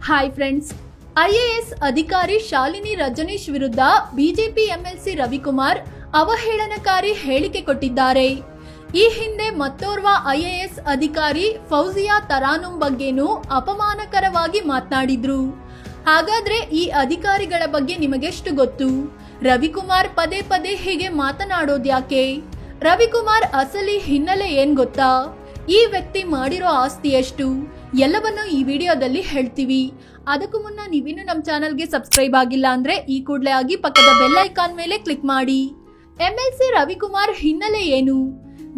Hi friends, IAS ಅಧಿಕಾರಿ ಶಾಲಿನಿ ರಜನೀಶ್ ವಿರುದ್ಧ BJP MLC Ravikumar ಅವಹೇಳನಕಾರಿ ಹೇಳಿಕೆ ಕೊಟ್ಟಿದ್ದಾರೆ. ಈ ಹಿಂದೆ ಮತ್ತೋರ್ವ ಐಎಎಸ್ ಅಧಿಕಾರಿ ಫೌಜಿಯಾ ತರಾನುಂ ಬಗ್ಗೆನೂ ಅಪಮಾನಕರವಾಗಿ ಮಾತನಾಡಿದ್ರು. ಹಾಗಾದ್ರೆ ಈ ಅಧಿಕಾರಿಗಳ ಬಗ್ಗೆ ನಿಮಗೆಷ್ಟು ಗೊತ್ತು? ರವಿಕುಮಾರ್ ಪದೇ ಪದೇ ಹೀಗೆ ಮಾತನಾಡೋದ್ಯಾಕೆ? ರವಿಕುಮಾರ್ ಅಸಲಿ ಹಿನ್ನೆಲೆ ಏನ್ ಗೊತ್ತಾ? ಈ ವ್ಯಕ್ತಿ ಮಾಡಿರೋ ಆಸ್ತಿ ಎಷ್ಟು? ಎಲ್ಲವನ್ನು ಈ ವಿಡಿಯೋದಲ್ಲಿ ಹೇಳ್ತೀವಿ. ಅದಕ್ಕೂ ಮುನ್ನ ನೀವಿನ್ನು ನಮ್ಮ ಚಾನೆಲ್ಗೆ ಸಬ್ಸ್ಕ್ರೈಬ್ ಆಗಿಲ್ಲ ಅಂದ್ರೆ ಈ ಕೂಡಲೇ ಆಗಿ ಪಕ್ಕದ ಬೆಲ್ ಐಕಾನ್ ಮೇಲೆ ಕ್ಲಿಕ್ ಮಾಡಿ. ಎಂಎಲ್ಸಿ ರವಿಕುಮಾರ್ ಹಿನ್ನೆಲೆ ಏನು?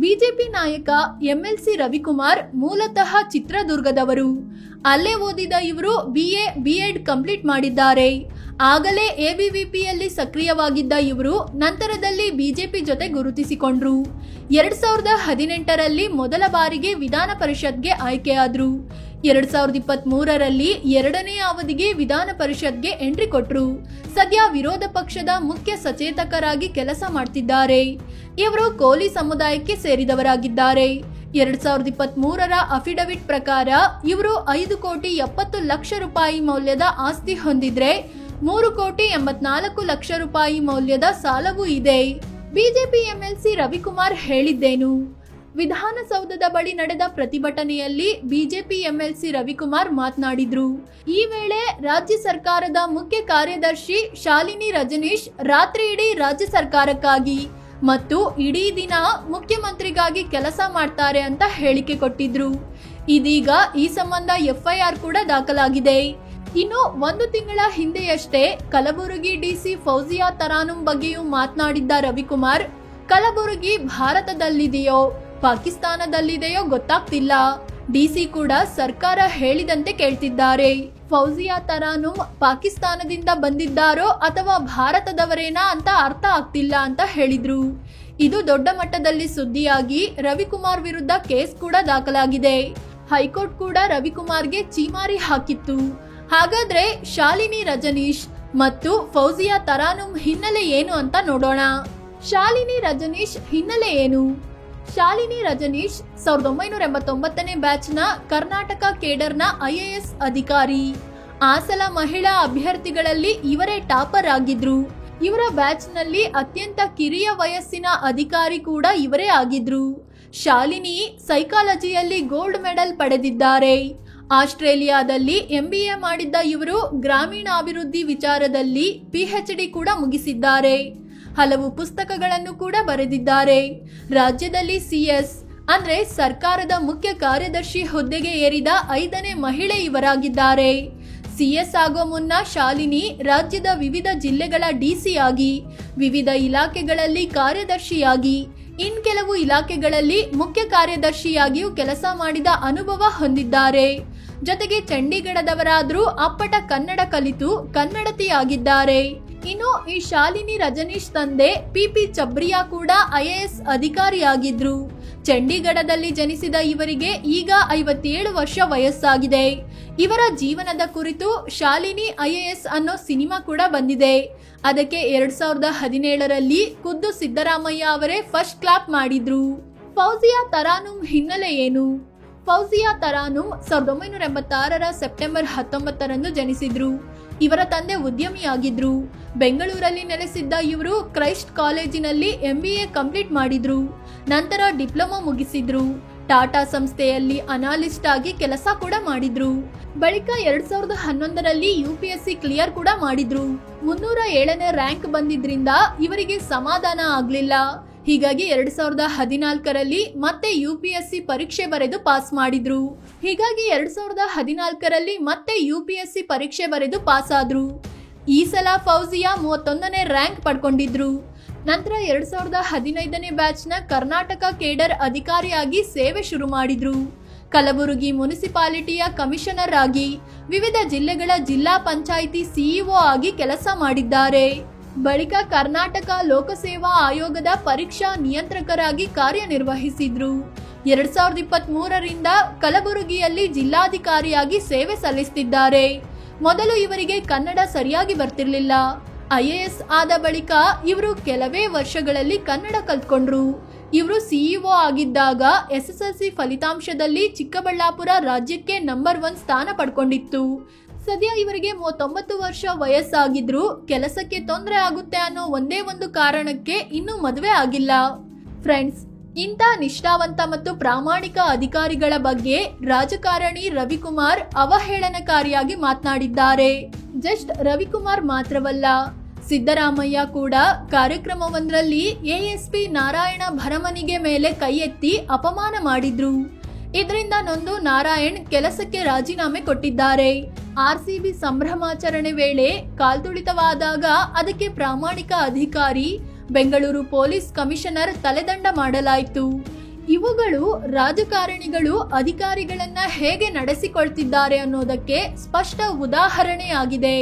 ಬಿಜೆಪಿ ನಾಯಕ ಎಂಎಲ್ಸಿ ರವಿಕುಮಾರ್ ಮೂಲತಃ ಚಿತ್ರದುರ್ಗದವರು. ಅಲ್ಲೇ ಓದಿದ ಇವರು ಬಿಎಡ್ ಕಂಪ್ಲೀಟ್ ಮಾಡಿದ್ದಾರೆ. ಆಗಲೇ ಎಬಿವಿಪಿಯಲ್ಲಿ ಸಕ್ರಿಯವಾಗಿದ್ದ ಇವರು ನಂತರದಲ್ಲಿ ಬಿಜೆಪಿ ಜೊತೆ ಗುರುತಿಸಿಕೊಂಡ್ರು. 2018ರಲ್ಲಿ ಮೊದಲ ಬಾರಿಗೆ ವಿಧಾನ ಪರಿಷತ್ಗೆ ಆಯ್ಕೆಯಾದ್ರು. 2023ರಲ್ಲಿ ಎರಡನೇ ಅವಧಿಗೆ ವಿಧಾನ ಪರಿಷತ್ಗೆ ಎಂಟ್ರಿ ಕೊಟ್ರು. ಸದ್ಯ ವಿರೋಧ ಪಕ್ಷದ ಮುಖ್ಯ ಸಚೇತಕರಾಗಿ ಕೆಲಸ ಮಾಡ್ತಿದ್ದಾರೆ. ಇವರು ಕೋಲಿ ಸಮುದಾಯಕ್ಕೆ ಸೇರಿದವರಾಗಿದ್ದಾರೆ. 2023ರ ಅಫಿಡವಿಟ್ ಪ್ರಕಾರ ಇವರು 5,70,00,000 ರೂಪಾಯಿ ಮೌಲ್ಯದ ಆಸ್ತಿ ಹೊಂದಿದ್ರೆ 3,84,00,000 ರೂಪಾಯಿ ಮೌಲ್ಯದ ಸಾಲವೂ ಇದೆ. ಬಿಜೆಪಿ ಎಂಎಲ್ಸಿ ರವಿಕುಮಾರ್ ಹೇಳಿದ್ದೇನು? ವಿಧಾನಸೌಧದ ಬಳಿ ನಡೆದ ಪ್ರತಿಭಟನೆಯಲ್ಲಿ ಬಿಜೆಪಿ ಎಂಎಲ್ಸಿ ರವಿಕುಮಾರ್ ಮಾತನಾಡಿದ್ರು. ಈ ವೇಳೆ ರಾಜ್ಯ ಸರ್ಕಾರದ ಮುಖ್ಯ ಕಾರ್ಯದರ್ಶಿ ಶಾಲಿನಿ ರಜನೀಶ್ ರಾತ್ರಿ ಇಡೀ ರಾಜ್ಯ ಸರ್ಕಾರಕ್ಕಾಗಿ ಮತ್ತು ಇಡೀ ದಿನ ಮುಖ್ಯಮಂತ್ರಿಗಾಗಿ ಕೆಲಸ ಮಾಡ್ತಾರೆ ಅಂತ ಹೇಳಿಕೆ ಕೊಟ್ಟಿದ್ರು. ಇದೀಗ ಈ ಸಂಬಂಧ ಎಫ್ಐಆರ್ ಕೂಡ ದಾಖಲಾಗಿದೆ. ಇನ್ನು 1 ತಿಂಗಳ ಹಿಂದೆಯಷ್ಟೇ ಕಲಬುರಗಿ ಡಿಸಿ ಫೌಜಿಯಾ ತರಾನುಂ ಬಗ್ಗೆಯೂ ಮಾತನಾಡಿದ್ದ ರವಿಕುಮಾರ್, ಕಲಬುರಗಿ ಭಾರತದಲ್ಲಿದೆಯೋ ಪಾಕಿಸ್ತಾನದಲ್ಲಿದೆಯೋ ಗೊತ್ತಾಗ್ತಿಲ್ಲ, ಡಿಸಿ ಕೂಡ ಸರ್ಕಾರ ಹೇಳಿದಂತೆ ಕೇಳ್ತಿದ್ದಾರೆ. ಫೌಜಿಯಾ ತರಾನುಂ ಪಾಕಿಸ್ತಾನದಿಂದ ಬಂದಿದ್ದಾರೋ ಅಥವಾ ಭಾರತದವರೇನಾ ಅಂತ ಅರ್ಥ ಆಗ್ತಿಲ್ಲ ಅಂತ ಹೇಳಿದ್ರು. ಇದು ದೊಡ್ಡ ಮಟ್ಟದಲ್ಲಿ ಸುದ್ದಿಯಾಗಿ ರವಿಕುಮಾರ್ ವಿರುದ್ಧ ಕೇಸ್ ಕೂಡ ದಾಖಲಾಗಿದೆ. ಹೈಕೋರ್ಟ್ ಕೂಡ ರವಿಕುಮಾರ್ಗೆ ಚೀಮಾರಿ ಹಾಕಿತ್ತು. ಹಾಗಾದ್ರೆ ಶಾಲಿನಿ ರಜನೀಶ್ ಮತ್ತು ಫೌಜಿಯಾ ತರಾನುಂ ಹಿನ್ನೆಲೆ ಏನು ಅಂತ ನೋಡೋಣ. ಶಾಲಿನಿ ರಜನೀಶ್ ಹಿನ್ನೆಲೆ ಏನು? ಶಾಲಿನಿ ರಜನೀಶ್ 1989ನೇ ಬ್ಯಾಚ್ನ ಕರ್ನಾಟಕ ಕೇಡರ್ನ ಐಎಎಸ್ ಅಧಿಕಾರಿ. ಆ ಸಲ ಮಹಿಳಾ ಅಭ್ಯರ್ಥಿಗಳಲ್ಲಿ ಇವರೇ ಟಾಪರ್ ಆಗಿದ್ರು. ಇವರ ಬ್ಯಾಚ್ನಲ್ಲಿ ಅತ್ಯಂತ ಕಿರಿಯ ವಯಸ್ಸಿನ ಅಧಿಕಾರಿ ಕೂಡ ಇವರೇ ಆಗಿದ್ರು. ಶಾಲಿನಿ ಸೈಕಾಲಜಿಯಲ್ಲಿ ಗೋಲ್ಡ್ ಮೆಡಲ್ ಪಡೆದಿದ್ದಾರೆ. ಆಸ್ಟ್ರೇಲಿಯಾದಲ್ಲಿ ಎಂಬಿಎ ಮಾಡಿದ್ದ ಇವರು ಗ್ರಾಮೀಣಾಭಿವೃದ್ಧಿ ವಿಚಾರದಲ್ಲಿ PhD ಕೂಡ ಮುಗಿಸಿದ್ದಾರೆ. ಹಲವು ಪುಸ್ತಕಗಳನ್ನು ಕೂಡ ಬರೆದಿದ್ದಾರೆ. ರಾಜ್ಯದಲ್ಲಿ CS ಅಂದ್ರೆ ಸರ್ಕಾರದ ಮುಖ್ಯ ಕಾರ್ಯದರ್ಶಿ ಹುದ್ದೆಗೆ ಏರಿದ 5ನೇ ಮಹಿಳೆ ಇವರಾಗಿದ್ದಾರೆ. CS ಆಗೋ ಮುನ್ನ ಶಾಲಿನಿ ರಾಜ್ಯದ ವಿವಿಧ ಜಿಲ್ಲೆಗಳ DC ಆಗಿ, ವಿವಿಧ ಇಲಾಖೆಗಳಲ್ಲಿ ಕಾರ್ಯದರ್ಶಿಯಾಗಿ, ಇನ್ ಕೆಲವು ಇಲಾಖೆಗಳಲ್ಲಿ ಮುಖ್ಯ ಕಾರ್ಯದರ್ಶಿಯಾಗಿಯೂ ಕೆಲಸ ಮಾಡಿದ ಅನುಭವ ಹೊಂದಿದ್ದಾರೆ. ಜೊತೆಗೆ ಚಂಡೀಗಢದವರಾದ್ರೂ ಅಪ್ಪಟ ಕನ್ನಡ ಕಲಿತು ಕನ್ನಡತಿಯಾಗಿದ್ದಾರೆ. ಇನ್ನು ಈ ಶಾಲಿನಿ ರಜನೀಶ್ ತಂದೆ PP ಚಬ್ರಿಯಾ ಕೂಡ ಐಎಎಸ್ ಅಧಿಕಾರಿಯಾಗಿದ್ರು. ಚಂಡೀಗಢದಲ್ಲಿ ಜನಿಸಿದ ಇವರಿಗೆ ಈಗ 57 ವರ್ಷ ವಯಸ್ಸಾಗಿದೆ. ಇವರ ಜೀವನದ ಕುರಿತು ಶಾಲಿನಿ ಐಎಎಸ್ ಅನ್ನೋ ಸಿನಿಮಾ ಕೂಡ ಬಂದಿದೆ. ಅದಕ್ಕೆ 2017ರಲ್ಲಿ ಖುದ್ದು ಸಿದ್ದರಾಮಯ್ಯ ಅವರೇ ಫಸ್ಟ್ ಕ್ಲಾಪ್ ಮಾಡಿದ್ರು. ಫೌಜಿಯಾ ತರಾನುಂ ಹಿನ್ನೆಲೆ ಏನು? ಫೌಜಿಯಾ ತರಾನುಂ 1986ರ ಸೆಪ್ಟೆಂಬರ್ 19ರಂದು ಜನಿಸಿದ್ರು. ಇವರ ತಂದೆ ಉದ್ಯಮಿಯಾಗಿದ್ರು. ಬೆಂಗಳೂರಲ್ಲಿ ನೆಲೆಸಿದ್ದ ಇವರು ಕ್ರೈಸ್ಟ್ ಕಾಲೇಜಿನಲ್ಲಿ MBA ಕಂಪ್ಲೀಟ್ ಮಾಡಿದ್ರು. ನಂತರ ಡಿಪ್ಲೊಮಾ ಮುಗಿಸಿದ್ರು. ಟಾಟಾ ಸಂಸ್ಥೆಯಲ್ಲಿ ಅನಾಲಿಸ್ಟ್ ಆಗಿ ಕೆಲಸ ಕೂಡ ಮಾಡಿದ್ರು. ಬಳಿಕ 2011ರಲ್ಲಿ UPSC ಕ್ಲಿಯರ್ ಕೂಡ ಮಾಡಿದ್ರು. 307ನೇ ರ್ಯಾಂಕ್ ಬಂದಿದ್ರಿಂದ ಇವರಿಗೆ ಸಮಾಧಾನ ಆಗ್ಲಿಲ್ಲ. ಹೀಗಾಗಿ 2014ರಲ್ಲಿ ಮತ್ತೆ UPSC ಪರೀಕ್ಷೆ ಬರೆದು ಪಾಸ್ ಮಾಡಿದ್ರು. ಹೀಗಾಗಿ 2014ರಲ್ಲಿ ಮತ್ತೆ UPSC ಪರೀಕ್ಷೆ ಬರೆದು ಪಾಸ್ ಆದ್ರು. ಈ ಸಲ ಫೌಜಿಯಾ 31ನೇ ರ್ಯಾಂಕ್ ಪಡ್ಕೊಂಡಿದ್ರು. ನಂತರ 2015ನೇ ಬ್ಯಾಚ್ನ ಕರ್ನಾಟಕ ಕೇಡರ್ ಅಧಿಕಾರಿಯಾಗಿ ಸೇವೆ ಶುರು ಮಾಡಿದ್ರು. ಕಲಬುರಗಿ ಮುನಿಸಿಪಾಲಿಟಿಯ ಕಮಿಷನರ್ ಆಗಿ, ವಿವಿಧ ಜಿಲ್ಲೆಗಳ ಜಿಲ್ಲಾ ಪಂಚಾಯಿತಿ CEO ಆಗಿ ಕೆಲಸ ಮಾಡಿದ್ದಾರೆ. ಬಳಿಕ ಕರ್ನಾಟಕ ಲೋಕಸೇವಾ ಆಯೋಗದ ಪರೀಕ್ಷಾ ನಿಯಂತ್ರಕರಾಗಿ ಕಾರ್ಯನಿರ್ವಹಿಸಿದ್ರು. 2023ರಿಂದ ಕಲಬುರಗಿಯಲ್ಲಿ ಜಿಲ್ಲಾಧಿಕಾರಿಯಾಗಿ ಸೇವೆ ಸಲ್ಲಿಸುತ್ತಿದ್ದಾರೆ. ಮೊದಲು ಇವರಿಗೆ ಕನ್ನಡ ಸರಿಯಾಗಿ ಬರ್ತಿರ್ಲಿಲ್ಲ. ಐಎಎಸ್ ಆದ ಬಳಿಕ ಇವರು ಕೆಲವೇ ವರ್ಷಗಳಲ್ಲಿ ಕನ್ನಡ ಕಲ್ತ್ಕೊಂಡ್ರು. ಇವರು ಸಿಇಒ ಆಗಿದ್ದಾಗ SSLC ಫಲಿತಾಂಶದಲ್ಲಿ ಚಿಕ್ಕಬಳ್ಳಾಪುರ ರಾಜ್ಯಕ್ಕೆ ನಂಬರ್ 1 ಸ್ಥಾನ ಪಡ್ಕೊಂಡಿತ್ತು. ಸದ್ಯ ಇವರಿಗೆ 39 ವರ್ಷ ವಯಸ್ಸಾಗಿದ್ರು ಕೆಲಸಕ್ಕೆ ತೊಂದರೆ ಆಗುತ್ತೆ ಅನ್ನೋ ಒಂದೇ ಒಂದು ಕಾರಣಕ್ಕೆ ಇನ್ನೂ ಮದುವೆ ಆಗಿಲ್ಲ. ಫ್ರೆಂಡ್ಸ್, ಇಂಥ ನಿಷ್ಠಾವಂತ ಮತ್ತು ಪ್ರಾಮಾಣಿಕ ಅಧಿಕಾರಿಗಳ ಬಗ್ಗೆ ರಾಜಕಾರಣಿ ರವಿಕುಮಾರ್ ಅವಹೇಳನಕಾರಿಯಾಗಿ ಮಾತನಾಡಿದ್ದಾರೆ. ಜಸ್ಟ್ ರವಿಕುಮಾರ್ ಮಾತ್ರವಲ್ಲ, ಸಿದ್ದರಾಮಯ್ಯ ಕೂಡ ಕಾರ್ಯಕ್ರಮವೊಂದರಲ್ಲಿ ಎಎಸ್ಪಿ ನಾರಾಯಣ ಭರಮನಿಗೆ ಮೇಲೆ ಕೈ ಎತ್ತಿ ಅಪಮಾನ ಮಾಡಿದ್ರು. ಇದರಿಂದ ನೊಂದು ನಾರಾಯಣ್ ಕೆಲಸಕ್ಕೆ ರಾಜೀನಾಮೆ ಕೊಟ್ಟಿದ್ದಾರೆ. ಆರ್ಸಿಬಿ ಸಂಭ್ರಮಾಚರಣೆ ವೇಳೆ ಕಾಲ್ತುಳಿತವಾದಾಗ ಅದಕ್ಕೆ ಪ್ರಾಮಾಣಿಕ ಅಧಿಕಾರಿ, ಬೆಂಗಳೂರು ಪೊಲೀಸ್ ಕಮಿಷನರ್ ತಲೆದಂಡ ಮಾಡಲಾಯಿತು. ಇವುಗಳು ರಾಜಕಾರಣಿಗಳು ಅಧಿಕಾರಿಗಳನ್ನ ಹೇಗೆ ನಡೆಸಿಕೊಳ್ತಿದ್ದಾರೆ ಅನ್ನೋದಕ್ಕೆ ಸ್ಪಷ್ಟ ಉದಾಹರಣೆಯಾಗಿದೆ.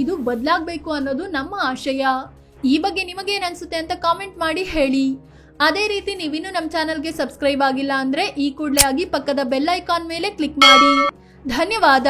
ಇದು ಬದಲಾಗಬೇಕು ಅನ್ನೋದು ನಮ್ಮ ಆಶಯ. ಈ ಬಗ್ಗೆ ನಿಮಗೇನ್ ಅನ್ಸುತ್ತೆ ಅಂತ ಕಾಮೆಂಟ್ ಮಾಡಿ ಹೇಳಿ. ಅದೇ ರೀತಿ ನೀವಿನ್ನೂ ನಮ್ಮ ಚಾನಲ್ಗೆ ಸಬ್ಸ್ಕ್ರೈಬ್ ಆಗಿಲ್ಲ ಅಂದ್ರೆ ಈ ಕೂಡಲೇ ಆಗಿ ಪಕ್ಕದ ಬೆಲ್ ಐಕಾನ್ ಮೇಲೆ ಕ್ಲಿಕ್ ಮಾಡಿ. ಧನ್ಯವಾದ.